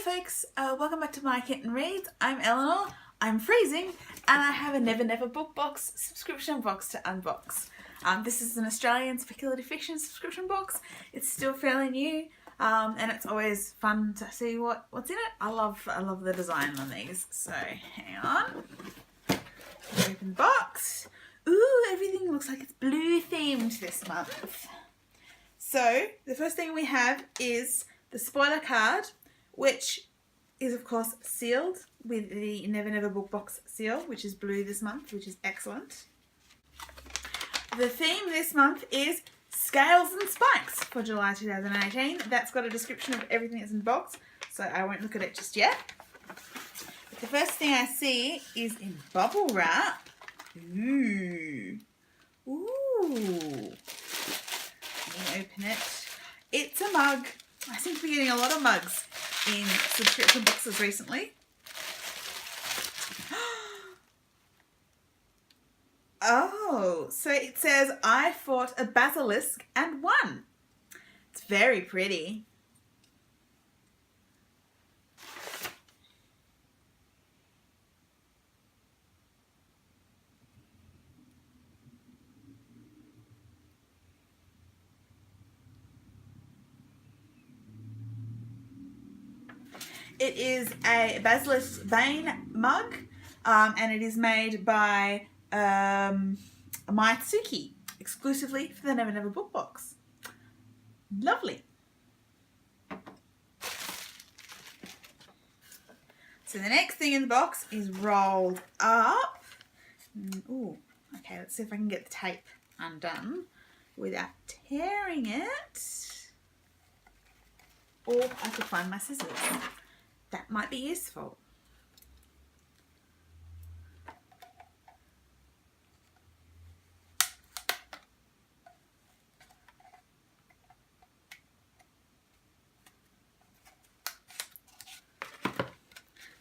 folks, welcome back to My Kitten Reads. I'm Eleanor, I'm freezing, and I have a Never Never Bookbox subscription box to unbox. This is an Australian speculative fiction subscription box. It's still fairly new, and it's always fun to see what's in it. I love the design on these. So hang on, open the box. Ooh, everything looks like it's blue themed this month. So the first thing we have is the spoiler card, which is of course sealed with the Never Never Bookbox seal, which is blue this month, which is excellent. The theme this month is Scales and Spikes for July 2018. That's got a description of everything that's in the box, so I won't look at it just yet. But the first thing I see is in bubble wrap. Ooh. Ooh. Let me open it. It's a mug. I seem to be getting a lot of mugs in subscription boxes recently. Oh, so it says, I fought a basilisk and won. It's very pretty. It is a Basilisk Bane mug, and it is made by Mitsuki, exclusively for the Never Never Bookbox. Lovely. So the next thing in the box is rolled up. Ooh, okay, let's see if I can get the tape undone without tearing it. Or I could find my scissors. That might be useful.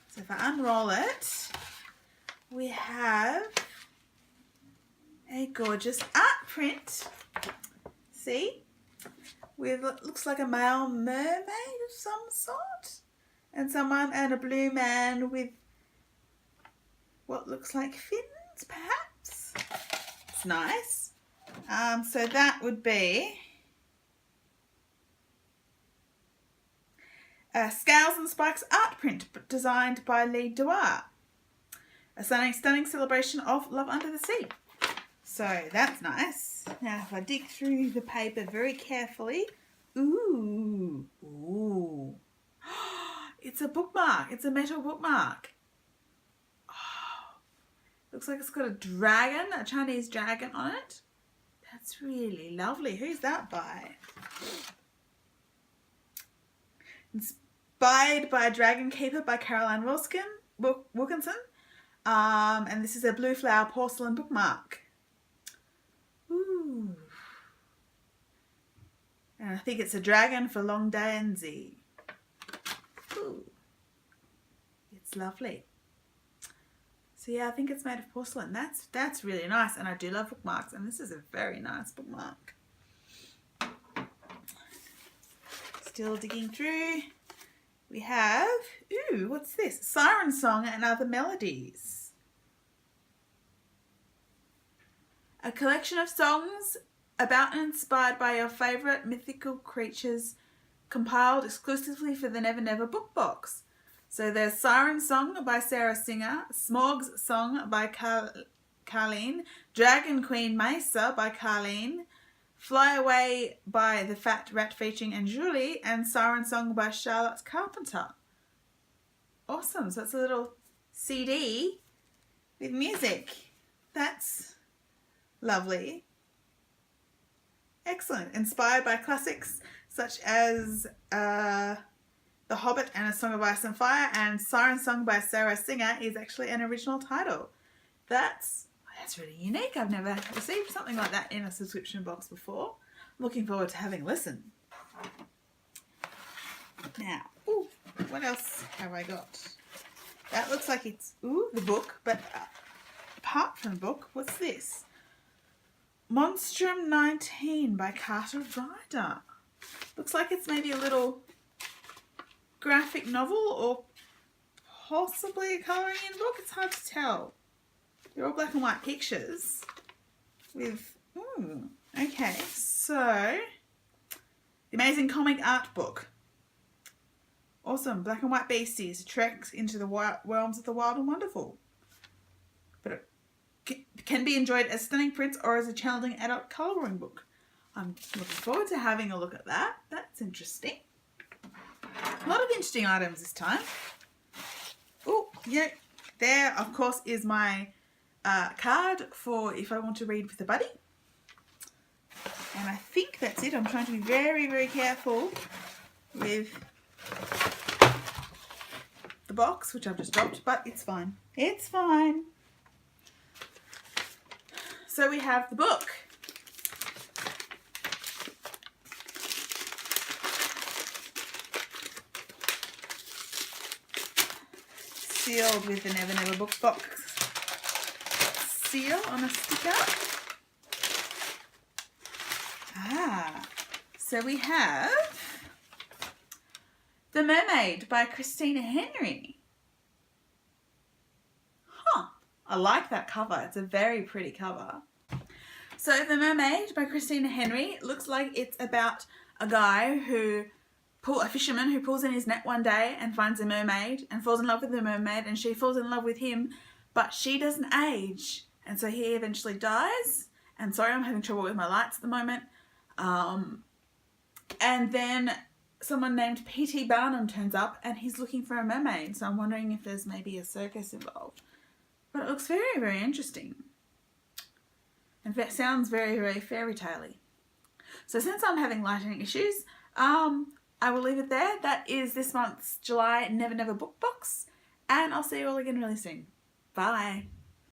So if I unroll it, we have a gorgeous art print. See? With what looks like a male mermaid of some sort. And someone and a blue man with what looks like fins, perhaps. It's nice. So that would be a Scales and Spikes art print designed by Lee Dewar. A stunning celebration of love under the sea. So that's nice. Now if I dig through the paper very carefully, ooh. It's a bookmark. It's a metal bookmark. Oh, looks like it's got a dragon, a Chinese dragon on it. That's really lovely. Who's that by? Inspired by a Dragon Keeper by Caroline Wilkinson. And this is a blue flower porcelain bookmark. Ooh. And I think it's a dragon for Long Day and Z. Ooh. It's lovely. So yeah, I think it's made of porcelain. That's really nice, and I do love bookmarks, and this is a very nice bookmark. Still digging through. We have, ooh, what's this? Siren Song and Other Melodies. A collection of songs about and inspired by your favourite mythical creatures, compiled exclusively for the Never Never Bookbox. So there's Siren Song by Sarah Singer, Smog's Song by Carleen, Dragon Queen Mesa by Carleen, Fly Away by The Fat Rat featuring Anjuli, and Siren Song by Charlotte Carpenter. Awesome. So it's a little CD with music. That's lovely. Excellent. Inspired by classics such as The Hobbit and A Song of Ice and Fire, and Siren Song by Sarah Singer is actually an original title. That's really unique. I've never received something like that in a subscription box before. I'm looking forward to having a listen. Now, ooh, what else have I got? That looks like it's, the book, but apart from the book, what's this? Monstrum 19 by Carter Ryder. Looks like it's maybe a little graphic novel or possibly a colouring in book. It's hard to tell. They're all black and white pictures with, okay, so The Amazing Comic Art Book. Awesome. Black and white beasties trek into the realms of the wild and wonderful. But it can be enjoyed as stunning prints or as a challenging adult colouring book. I'm looking forward to having a look at that. That's interesting. A lot of interesting items this time. Oh, yeah. There, of course, is my card for if I want to read with a buddy. And I think that's it. I'm trying to be very, very careful with the box, which I've just dropped, but it's fine. It's fine. So we have the book. Sealed with the Never Never Book Box seal on a sticker. So we have The Mermaid by Christina Henry. I like that cover. It's a very pretty cover. So The Mermaid by Christina Henry looks like it's about a guy a fisherman who pulls in his net one day and finds a mermaid and falls in love with the mermaid, and she falls in love with him, but she doesn't age, and so he eventually dies. And sorry, I'm having trouble with my lights at the moment. And then someone named P.T. Barnum turns up and he's looking for a mermaid, so I'm wondering if there's maybe a circus involved. But it looks very, very interesting. And it sounds very, very fairy tale-y. So since I'm having lighting issues, I will leave it there. That is this month's July Never Never Book Box. And I'll see you all again really soon. Bye.